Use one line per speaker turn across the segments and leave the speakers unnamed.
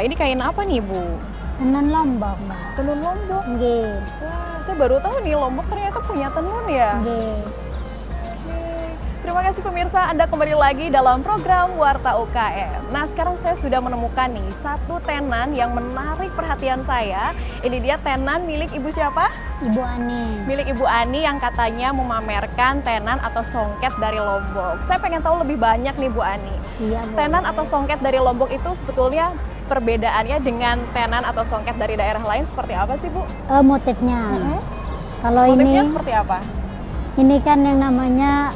Ini kain apa nih, Bu?
Tenun Lombok, Mbak.
Tenun Lombok.
Nggih.
Wah, saya baru tahu nih Lombok ternyata punya tenun ya.
Nggih.
Oke. Terima kasih pemirsa, Anda kembali lagi dalam program Warta UKM. Nah, sekarang saya sudah menemukan nih satu tenan yang menarik perhatian saya. Ini dia tenan milik Ibu siapa?
Ibu Ani.
Milik Ibu Ani yang katanya memamerkan tenan atau songket dari Lombok. Saya pengen tahu lebih banyak nih Bu Ani.
Iya, Bu.
Tenan atau songket dari Lombok itu sebetulnya perbedaannya dengan tenan atau songket dari daerah lain seperti apa sih Bu?
Motifnya.
Mm-hmm.
Kalau
Motifnya
ini
seperti apa?
ini kan yang namanya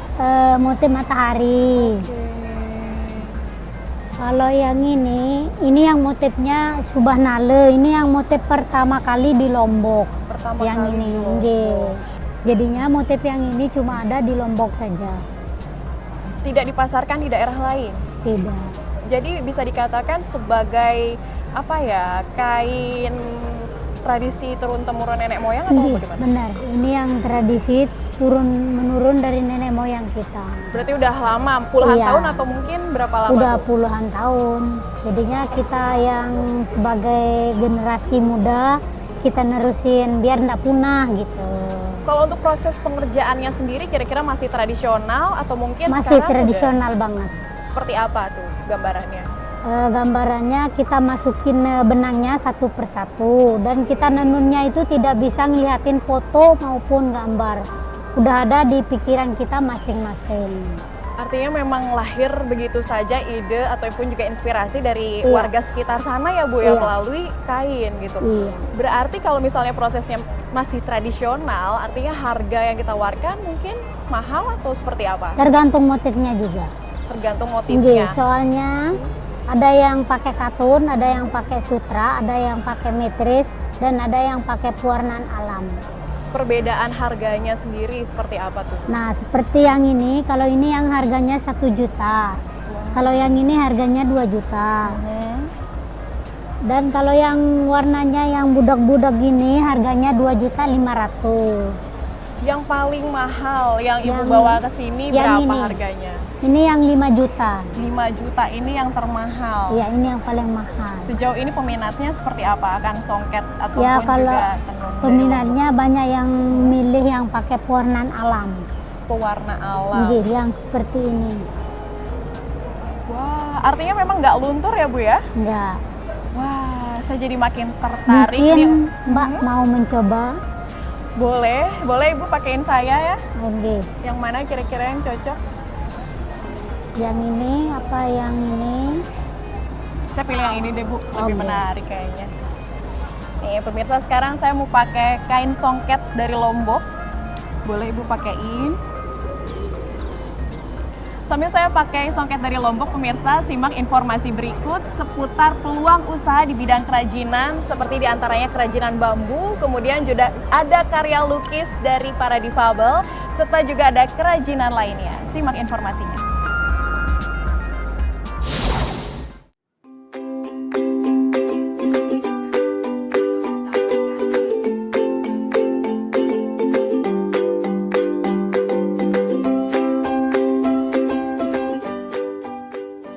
motif matahari. Kalau yang ini yang motifnya Subah Nale. Ini yang motif pertama kali di Lombok.
Pertama
yang
kali
ini,
di Lombok.
nggih. Jadinya motif yang ini cuma ada di Lombok saja.
Tidak dipasarkan di daerah lain.
Tidak.
Jadi bisa dikatakan sebagai apa ya, kain tradisi turun-temurun nenek moyang atau
Nggih,
bagaimana?
benar. Ini yang tradisi turun-menurun dari nenek moyang kita.
Berarti udah lama, puluhan
Iya.
tahun atau mungkin berapa lama?
Udah
Bu?
puluhan tahun. Jadinya kita yang sebagai generasi muda, kita nerusin biar nggak punah gitu.
Kalau untuk proses pengerjaannya sendiri kira-kira masih tradisional atau mungkin
Masih
sekarang
tradisional banget.
udah seperti apa tuh gambarannya?
Gambarannya kita masukin benangnya satu persatu dan kita nenunnya itu tidak bisa ngeliatin foto maupun gambar. Udah ada di pikiran kita masing-masing.
Artinya memang lahir begitu saja ide ataupun juga inspirasi dari
Iya.
warga sekitar sana ya Bu ya,
Iya.
melalui kain gitu.
Iya.
Berarti kalau misalnya prosesnya masih tradisional, artinya harga yang ditawarkan mungkin mahal atau seperti apa?
Tergantung motifnya juga.
Tergantung
Nggih,
motifnya.
soalnya ada yang pakai katun, ada yang pakai sutra, ada yang pakai metris, dan ada yang pakai pewarnaan alam.
Perbedaan harganya sendiri seperti apa tuh?
Nah, seperti yang ini, kalau ini yang harganya 1 juta. Kalau yang ini harganya 2 juta. Dan kalau yang warnanya yang budak-budak gini harganya 2.500.000.
Yang paling mahal yang Ibu
Yang-
bawa ke sini
yang
berapa
ini.
harganya?
Ini yang 5 juta.
5 juta ini yang termahal.
Ya, ini yang paling mahal.
Sejauh ini peminatnya seperti apa? Akan songket ataupun
Ya, kalau
juga tenun dari
peminatnya banyak yang milih yang pakai pewarnaan alam.
pewarna alam.
Nggih, yang seperti ini.
Wah, artinya memang nggak luntur ya Bu ya?
Enggak.
Wah, saya jadi makin tertarik
Mungkin
nih.
Mbak mau mencoba.
Boleh, boleh Ibu pakein saya ya.
Oke.
Yang mana kira-kira yang cocok?
Yang ini apa yang ini?
Saya pilih yang ini deh Bu, lebih
Oke.
menarik kayaknya. Nih pemirsa, sekarang saya mau pakai kain songket dari Lombok. Boleh Ibu pakein. Sambil saya pakai songket dari Lombok, pemirsa, simak informasi berikut seputar peluang usaha di bidang kerajinan, seperti diantaranya kerajinan bambu, kemudian juga ada karya lukis dari para difabel, serta juga ada kerajinan lainnya. Simak informasinya.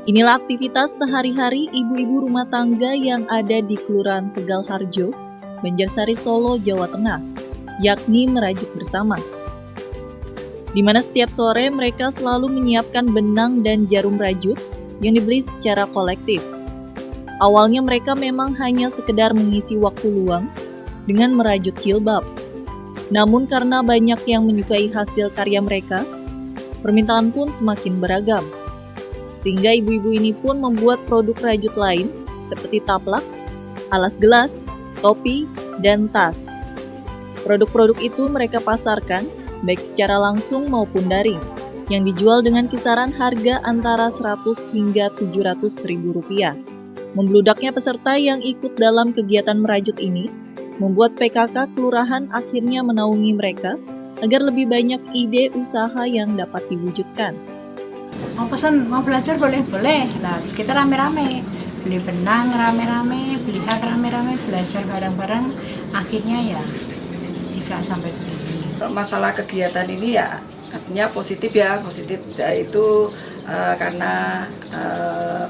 Inilah aktivitas sehari-hari ibu-ibu rumah tangga yang ada di Kelurahan Tegal Harjo, Banjarsari, Solo, Jawa Tengah, yakni merajut bersama. Di mana setiap sore mereka selalu menyiapkan benang dan jarum rajut yang dibeli secara kolektif. Awalnya mereka memang hanya sekedar mengisi waktu luang dengan merajut jilbab. Namun karena banyak yang menyukai hasil karya mereka, permintaan pun semakin beragam. Sehingga ibu-ibu ini pun membuat produk rajut lain seperti taplak, alas gelas, topi, dan tas. Produk-produk itu mereka pasarkan baik secara langsung maupun daring, yang dijual dengan kisaran harga antara 100 hingga 700 ribu rupiah. Membludaknya peserta yang ikut dalam kegiatan merajut ini membuat PKK Kelurahan akhirnya menaungi mereka agar lebih banyak ide usaha yang dapat diwujudkan.
Mau pesen, mau belajar boleh-boleh. Nah, terus kita rame-rame. Beli benang rame-rame, beli hat rame-rame, belajar bareng-bareng. Akhirnya ya bisa sampai begini.
Masalah kegiatan ini ya artinya positif ya, positif yaitu karena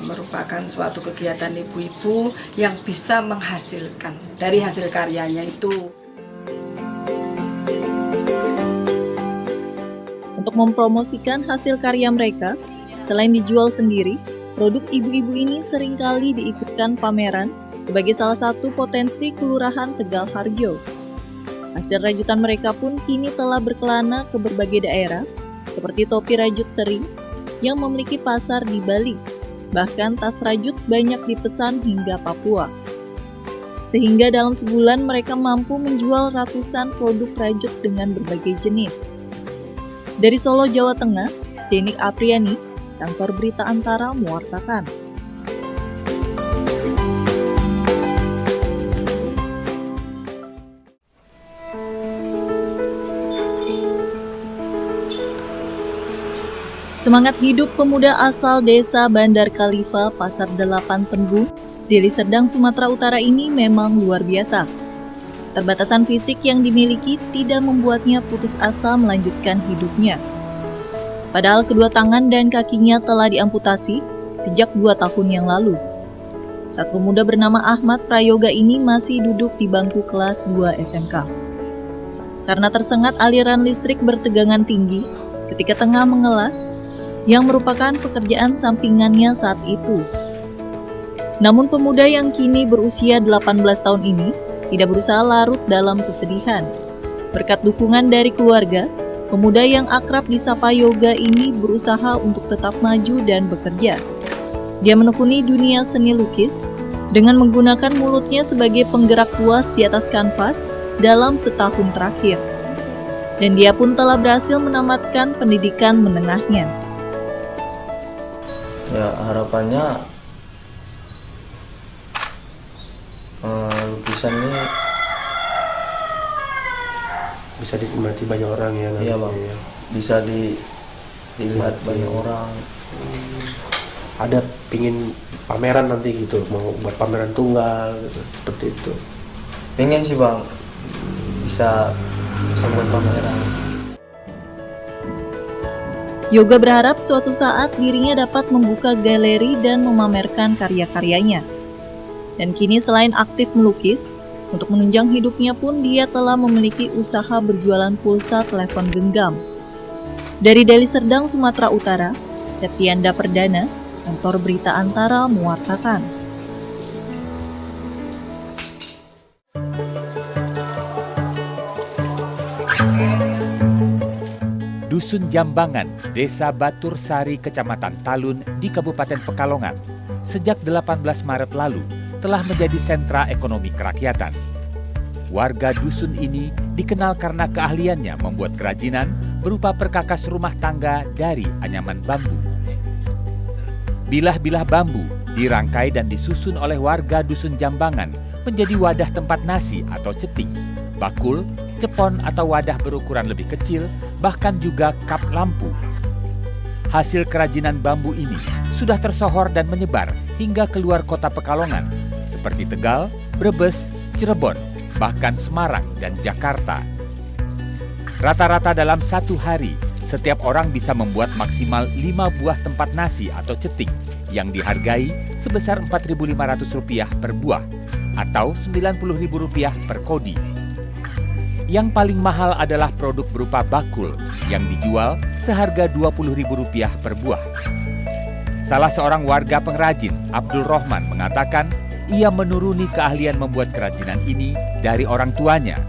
merupakan suatu kegiatan ibu-ibu yang bisa menghasilkan dari hasil karyanya itu.
Untuk mempromosikan hasil karya mereka, selain dijual sendiri, produk ibu-ibu ini seringkali diikutkan pameran sebagai salah satu potensi Kelurahan Tegal Harjo. Hasil rajutan mereka pun kini telah berkelana ke berbagai daerah, seperti topi rajut Seri yang memiliki pasar di Bali. Bahkan tas rajut banyak dipesan hingga Papua. Sehingga dalam sebulan mereka mampu menjual ratusan produk rajut dengan berbagai jenis. Dari Solo, Jawa Tengah, Denik Apriani, Kantor Berita Antara mewartakan. Semangat hidup pemuda asal desa Bandar Khalifa, Pasar 8 Tembung, Deli Serdang, Sumatera Utara ini memang luar biasa. Keterbatasan fisik yang dimiliki tidak membuatnya putus asa melanjutkan hidupnya. Padahal kedua tangan dan kakinya telah diamputasi sejak 2 tahun yang lalu. Saat pemuda bernama Ahmad Prayoga ini masih duduk di bangku kelas 2 SMK. Karena tersengat aliran listrik bertegangan tinggi ketika tengah mengelas, yang merupakan pekerjaan sampingannya saat itu. Namun pemuda yang kini berusia 18 tahun ini tidak berusaha larut dalam kesedihan. Berkat dukungan dari keluarga, pemuda yang akrab disapa Yoga ini berusaha untuk tetap maju dan bekerja. Dia menekuni dunia seni lukis dengan menggunakan mulutnya sebagai penggerak kuas di atas kanvas dalam setahun terakhir. Dan dia pun telah berhasil menamatkan pendidikan menengahnya.
Ya, harapannya lukisan ini
bisa dinikmati banyak orang ya.
Iya bang,
ya.
bisa dilihat banyak orang.
Ada pingin pameran nanti gitu, mau buat pameran tunggal gitu, seperti itu.
Pengen sih bang, bisa buat pameran.
Yoga berharap suatu saat dirinya dapat membuka galeri dan memamerkan karya-karyanya. Dan kini selain aktif melukis, untuk menunjang hidupnya pun dia telah memiliki usaha berjualan pulsa telepon genggam. Dari Deli Serdang, Sumatera Utara, Septianda Perdana, Kantor Berita Antara mewartakan.
Dusun Jambangan, Desa Batur Sari, Kecamatan Talun di Kabupaten Pekalongan, sejak 18 Maret lalu telah menjadi sentra ekonomi kerakyatan. Warga dusun ini dikenal karena keahliannya membuat kerajinan berupa perkakas rumah tangga dari anyaman bambu. Bilah-bilah bambu dirangkai dan disusun oleh warga dusun Jambangan menjadi wadah tempat nasi atau ceting, bakul, cepon atau wadah berukuran lebih kecil, bahkan juga kap lampu. Hasil kerajinan bambu ini sudah tersohor dan menyebar hingga keluar kota Pekalongan, seperti Tegal, Brebes, Cirebon, bahkan Semarang dan Jakarta. Rata-rata dalam satu hari, setiap orang bisa membuat maksimal 5 buah tempat nasi atau ceting yang dihargai sebesar Rp4.500 per buah atau Rp90.000 per kodi. Yang paling mahal adalah produk berupa bakul yang dijual seharga Rp20.000 per buah. Salah seorang warga pengrajin, Abdul Rohman, mengatakan ia menuruni keahlian membuat kerajinan ini dari orang tuanya.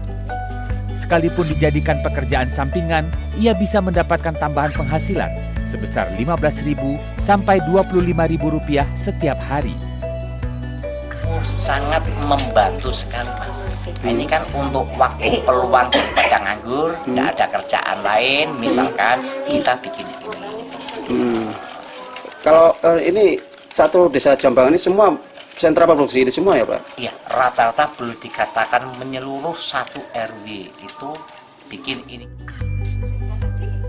Sekalipun dijadikan pekerjaan sampingan, ia bisa mendapatkan tambahan penghasilan sebesar Rp15.000 sampai Rp25.000 setiap hari.
Sangat membantu sekali mas. Ini kan untuk waktu peluang daripada nganggur, tidak ada kerjaan lain, misalkan kita bikin ini.
Kalau ini satu desa Jambangan ini semua sentra produksi ini semua ya Pak?
Iya, rata-rata boleh dikatakan menyeluruh satu RW itu bikin ini.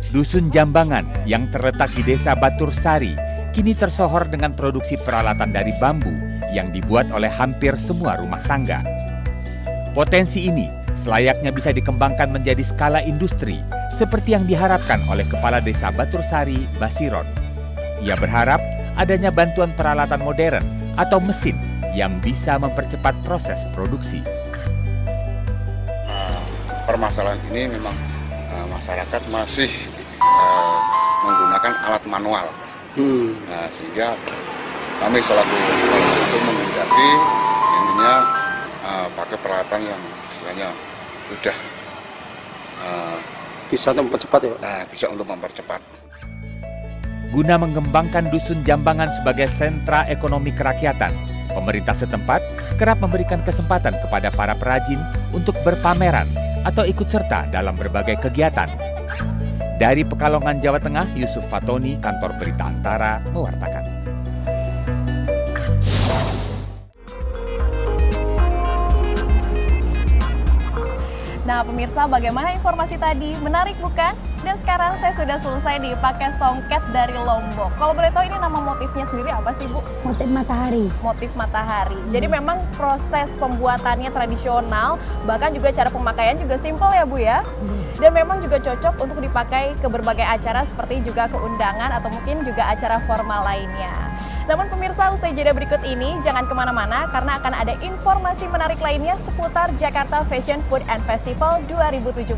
Dusun Jambangan yang terletak di Desa Batur Sari kini tersohor dengan produksi peralatan dari bambu yang dibuat oleh hampir semua rumah tangga. Potensi ini selayaknya bisa dikembangkan menjadi skala industri seperti yang diharapkan oleh Kepala Desa Batur Sari, Basiron. Ia berharap adanya bantuan peralatan modern atau mesin yang bisa mempercepat proses produksi.
Permasalahan ini memang masyarakat masih menggunakan alat manual. Nah, sehingga kami selaku itu menghendaki intinya pakai peralatan yang istilahnya sudah
Bisa untuk mempercepat ya Pak?
bisa untuk mempercepat.
Guna mengembangkan Dusun Jambangan sebagai sentra ekonomi kerakyatan, pemerintah setempat kerap memberikan kesempatan kepada para perajin untuk berpameran atau ikut serta dalam berbagai kegiatan. Dari Pekalongan, Jawa Tengah, Yusuf Fatoni, Kantor Berita Antara, mewartakan.
Nah pemirsa, bagaimana informasi tadi? Menarik bukan? Dan sekarang saya sudah selesai di pakai songket dari Lombok. Kalau boleh tahu ini nama motifnya sendiri apa sih Bu?
Motif matahari.
Motif matahari. Jadi memang proses pembuatannya tradisional, bahkan juga cara pemakaian juga simpel ya Bu ya? Dan memang juga cocok untuk dipakai ke berbagai acara seperti juga keundangan atau mungkin juga acara formal lainnya. Namun pemirsa, usai jeda berikut ini jangan kemana-mana karena akan ada informasi menarik lainnya seputar Jakarta Fashion Food and Festival 2017.